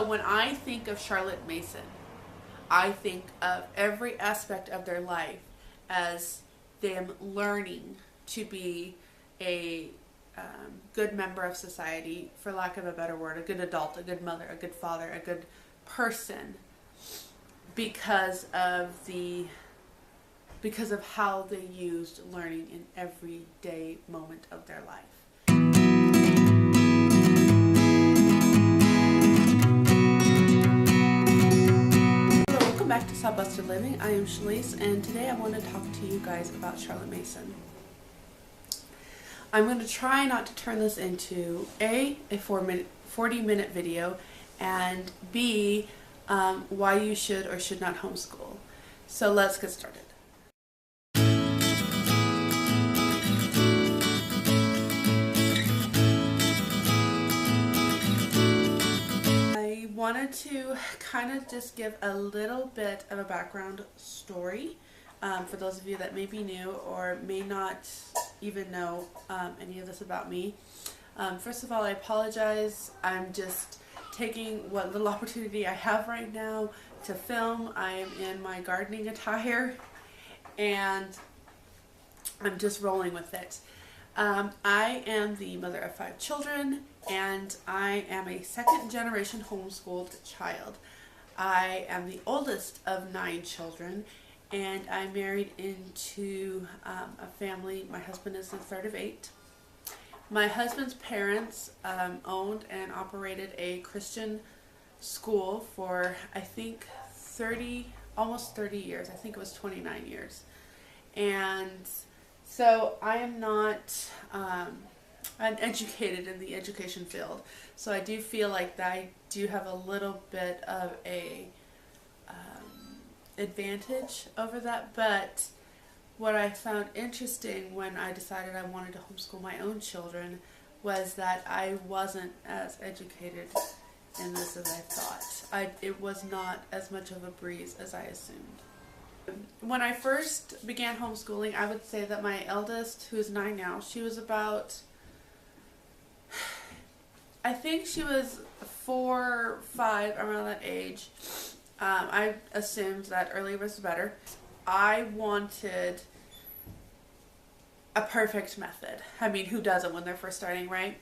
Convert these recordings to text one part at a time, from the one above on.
When I think of Charlotte Mason, I think of every aspect of their life as them learning to be a good member of society, for lack of a better word, a good adult, a good mother, a good father, a good person, because of how they used learning in everyday moment of their life. Welcome back to Sawbuster Living. I am Shalise, and today I want to talk to you guys about Charlotte Mason. I'm going to try not to turn this into a 40-minute video, and B, why you should or should not homeschool. So let's get started. I wanted to kind of just give a little bit of a background story for those of you that may be new or may not even know any of this about me. First of all, I apologize. I'm just taking what little opportunity I have right now to film. I am in my gardening attire and I'm just rolling with it. I am the mother of 5 children, and I am a second-generation homeschooled child. I am the oldest of 9 children, and I married into a family. My husband is the third of 8. My husband's parents owned and operated a Christian school for, I think, almost 30 years. I think it was 29 years. And so I am not uneducated in the education field. So I do feel like that I do have a little bit of a advantage over that. But what I found interesting when I decided I wanted to homeschool my own children was that I wasn't as educated in this as I thought. It was not as much of a breeze as I assumed. When I first began homeschooling, I would say that my eldest, who is 9 now, she was about, I think she was 4, 5, around that age. I assumed that earlier was better. I wanted a perfect method. I mean, who doesn't when they're first starting, right?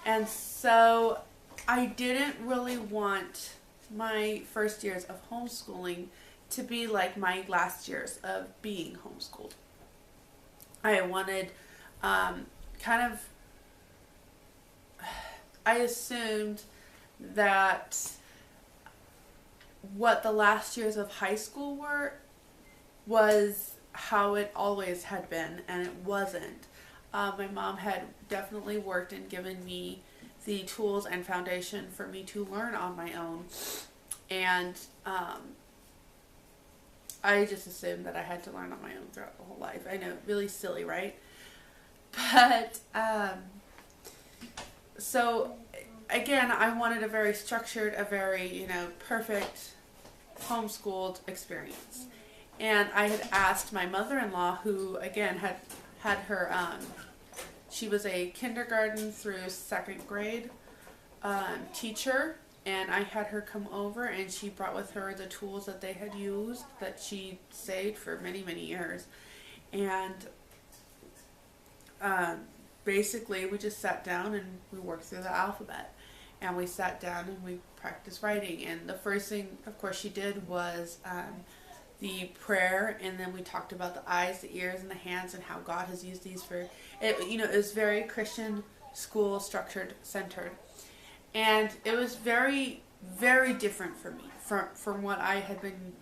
And so I didn't really want my first years of homeschooling to be like my last years of being homeschooled. I wanted I assumed that what the last years of high school were was how it always had been, and it wasn't. My mom had definitely worked and given me the tools and foundation for me to learn on my own, and I just assumed that I had to learn on my own throughout the whole life. I know, really silly, right? But so again, I wanted a very structured, a very, perfect homeschooled experience. And I had asked my mother-in-law, who again had her, she was a kindergarten through 2nd grade teacher, and I had her come over, and she brought with her the tools that they had used, that she saved for many, many years. And basically we just sat down and we worked through the alphabet. And we sat down and we practiced writing. And the first thing, of course, she did was the prayer, and then we talked about the eyes, the ears, and the hands, and how God has used these for it. It was very Christian school structured, centered, and it was very, very different for me from what I had been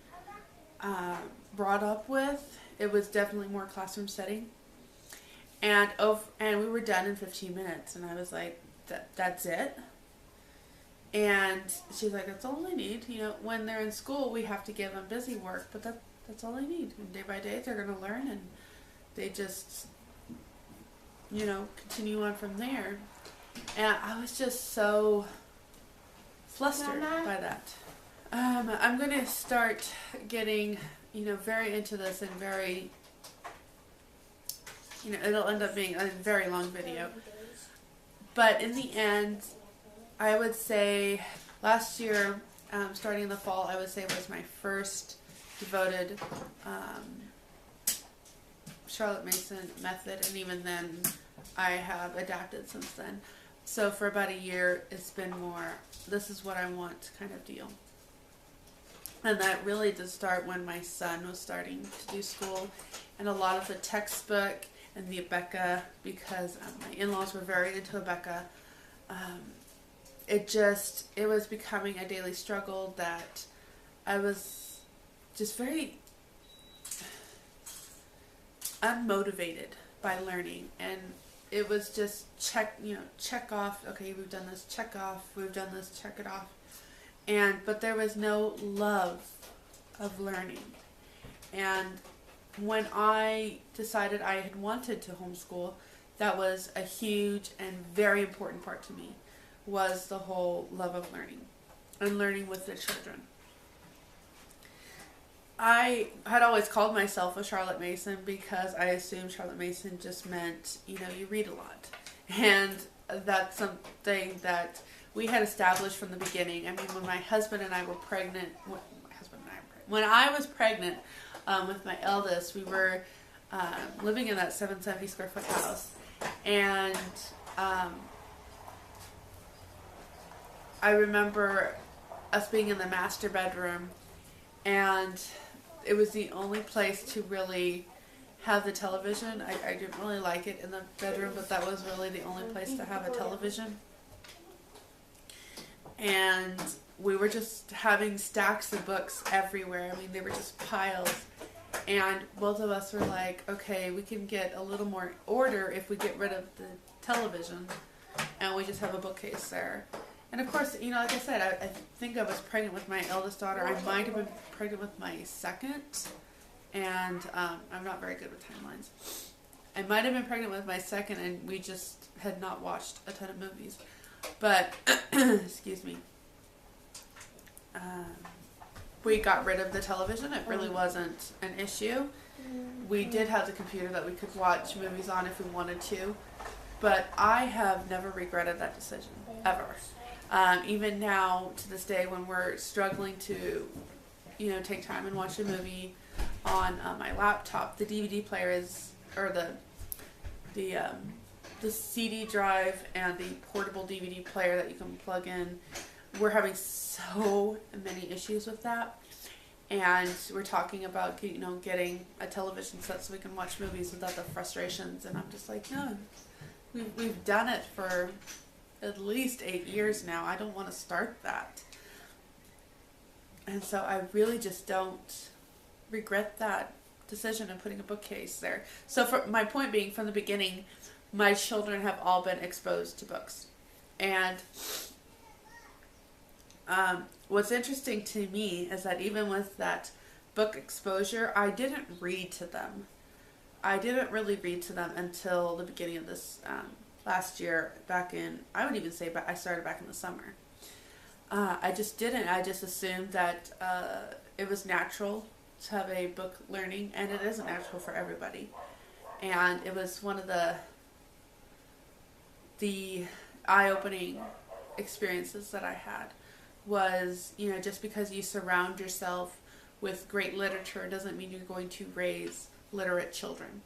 brought up with. It was definitely more classroom setting, and we were done in 15 minutes, and I was like, that's it. And she's like, that's all I need. When they're in school, we have to give them busy work, but that's all I need. And day by day, they're going to learn, and they just, continue on from there. And I was just so flustered by that. I'm going to start getting, very into this and very, it'll end up being a very long video. But in the end, I would say last year, starting in the fall, I would say was my first devoted Charlotte Mason method, and even then I have adapted since then. So for about a year, it's been more, this is what I want kind of deal. And that really did start when my son was starting to do school, and a lot of the textbook and the Abeka, because my in-laws were very into Abeka, it was becoming a daily struggle that I was just very unmotivated by learning, and it was just check off, okay, we've done this, check off, we've done this, check it off. But there was no love of learning. And when I decided I had wanted to homeschool, that was a huge and very important part to me, was the whole love of learning and learning with the children. I had always called myself a Charlotte Mason because I assumed Charlotte Mason just meant, you read a lot. And that's something that we had established from the beginning. I mean, when my husband and I were pregnant, when I was pregnant with my eldest, we were living in that 770 square foot house. And I remember us being in the master bedroom, and it was the only place to really have the television. I didn't really like it in the bedroom, but that was really the only place to have a television. And we were just having stacks of books everywhere. I mean, they were just piles. And both of us were like, okay, we can get a little more order if we get rid of the television and we just have a bookcase there. And of course, like I said, I think I was pregnant with my eldest daughter. I might have been pregnant with my second, and I'm not very good with timelines. I might have been pregnant with my second, and we just had not watched a ton of movies. But, excuse me, we got rid of the television. It really wasn't an issue. We did have the computer that we could watch movies on if we wanted to. But I have never regretted that decision, ever. Even now, to this day, when we're struggling to, take time and watch a movie on my laptop, the DVD player is, or the CD drive and the portable DVD player that you can plug in, we're having so many issues with that. And we're talking about, getting a television set so we can watch movies without the frustrations. And I'm just like, no, we've done it for at least 8 years now. I don't want to start that. And so I really just don't regret that decision of putting a bookcase there. So for my point being, from the beginning, my children have all been exposed to books. And what's interesting to me is that even with that book exposure, I didn't read to them. I didn't really read to them until the beginning of this last year, I would even say I started back in the summer. I just didn't. I just assumed that it was natural to have a book learning, and it isn't natural for everybody. And it was one of the eye-opening experiences that I had was, just because you surround yourself with great literature doesn't mean you're going to raise literate children.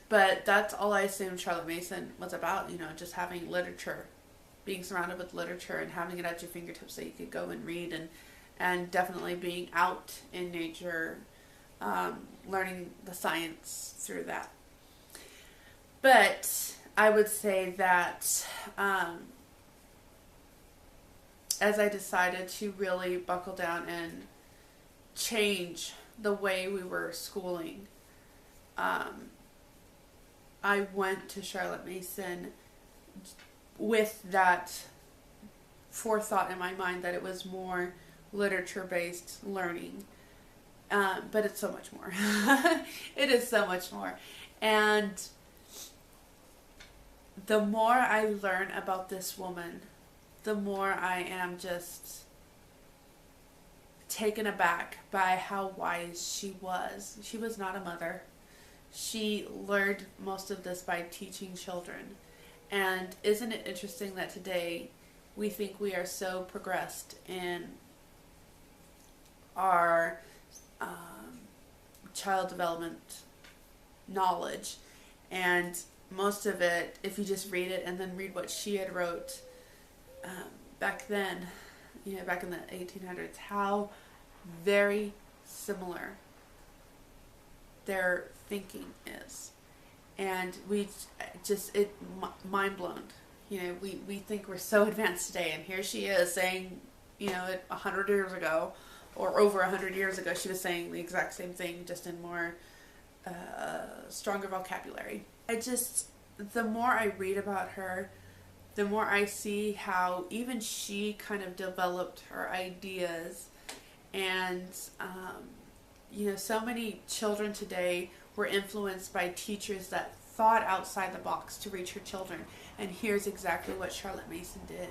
But that's all I assumed Charlotte Mason was about, just having literature, being surrounded with literature and having it at your fingertips so you could go and read, and definitely being out in nature, learning the science through that. But I would say that as I decided to really buckle down and change the way we were schooling, I went to Charlotte Mason with that forethought in my mind that it was more literature-based learning. But it's so much more. It is so much more. And the more I learn about this woman, the more I am just taken aback by how wise she was. She was not a mother. She learned most of this by teaching children. And isn't it interesting that today we think we are so progressed in our child development knowledge, and most of it, if you just read it and then read what she had wrote back then, back in the 1800s, how very similar their thinking is. And we just, mind blown. We think we're so advanced today, and here she is saying, 100 years ago, or over 100 years ago, she was saying the exact same thing, just in more stronger vocabulary. The more I read about her, the more I see how even she kind of developed her ideas. And, so many children today were influenced by teachers that thought outside the box to reach her children. And here's exactly what Charlotte Mason did.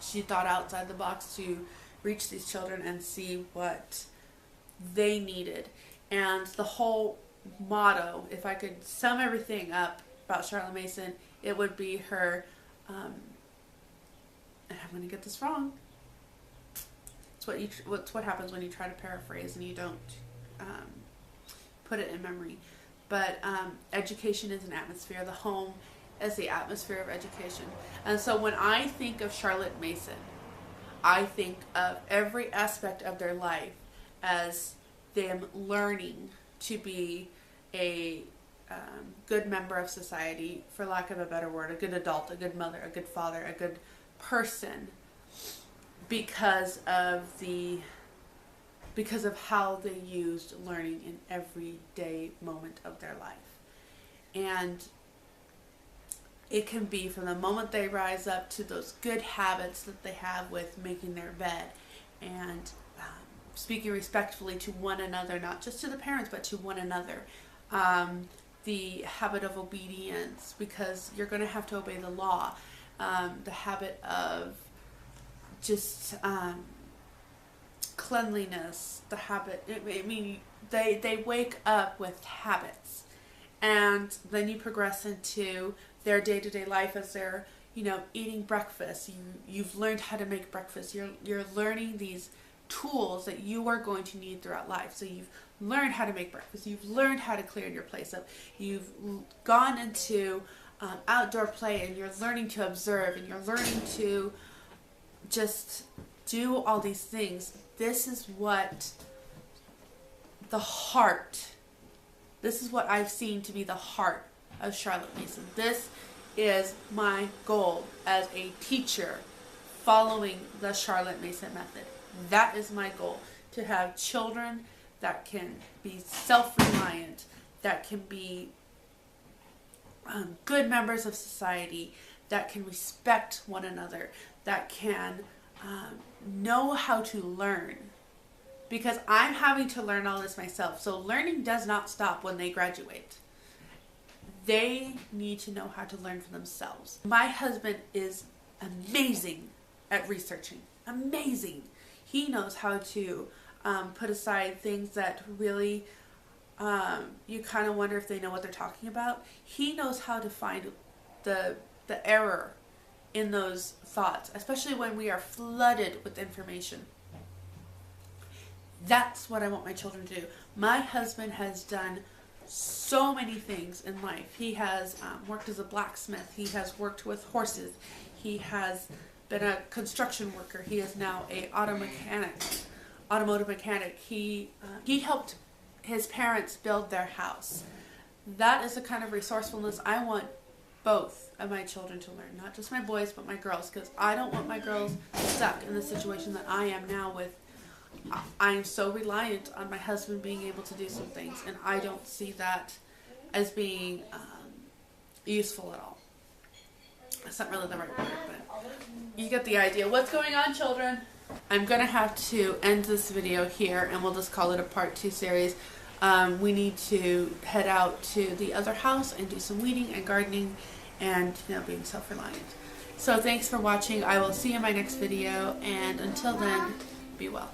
She thought outside the box to reach these children and see what they needed. And the whole motto, if I could sum everything up about Charlotte Mason, it would be her, and I'm going to get this wrong. It's what happens when you try to paraphrase and you don't put it in memory. But education is an atmosphere. The home is the atmosphere of education. And so when I think of Charlotte Mason, I think of every aspect of their life as them learning to be a good member of society, for lack of a better word, a good adult, a good mother, a good father, a good person, because of how they used learning in everyday moment of their life. And it can be from the moment they rise up to those good habits that they have with making their bed and speaking respectfully to one another, not just to the parents, but to one another. The habit of obedience, because you're going to have to obey the law. The habit of just cleanliness, the habit, they wake up with habits. And then you progress into their day-to-day life as they're, eating breakfast. You've learned how to make breakfast. You're learning these tools that you are going to need throughout life. So you've learned how to make breakfast. You've learned how to clear your place up. You've gone into outdoor play, and you're learning to observe, and you're learning to just do all these things. This is what I've seen to be the heart of Charlotte Mason. This is my goal as a teacher following the Charlotte Mason method. That is my goal, to have children that can be self-reliant, that can be good members of society, that can respect one another, that can know how to learn. Because I'm having to learn all this myself. So learning does not stop when they graduate. They need to know how to learn for themselves. My husband is amazing at researching. Amazing. He knows how to put aside things that really you kind of wonder if they know what they're talking about. He knows how to find the error in those thoughts, especially when we are flooded with information. That's what I want my children to do. My husband has done so many things in life. He has worked as a blacksmith. He has worked with horses. He has been a construction worker. He is now a automotive mechanic. He helped his parents build their house. That is the kind of resourcefulness I want both of my children to learn. Not just my boys, but my girls. Because I don't want my girls stuck in the situation that I am now with. I'm so reliant on my husband being able to do some things, and I don't see that as being useful at all. That's not really the right word, but you get the idea. What's going on, children? I'm going to have to end this video here, and we'll just call it a part 2 series. We need to head out to the other house and do some weeding and gardening and, being self-reliant. So thanks for watching. I will see you in my next video, and until then, be well.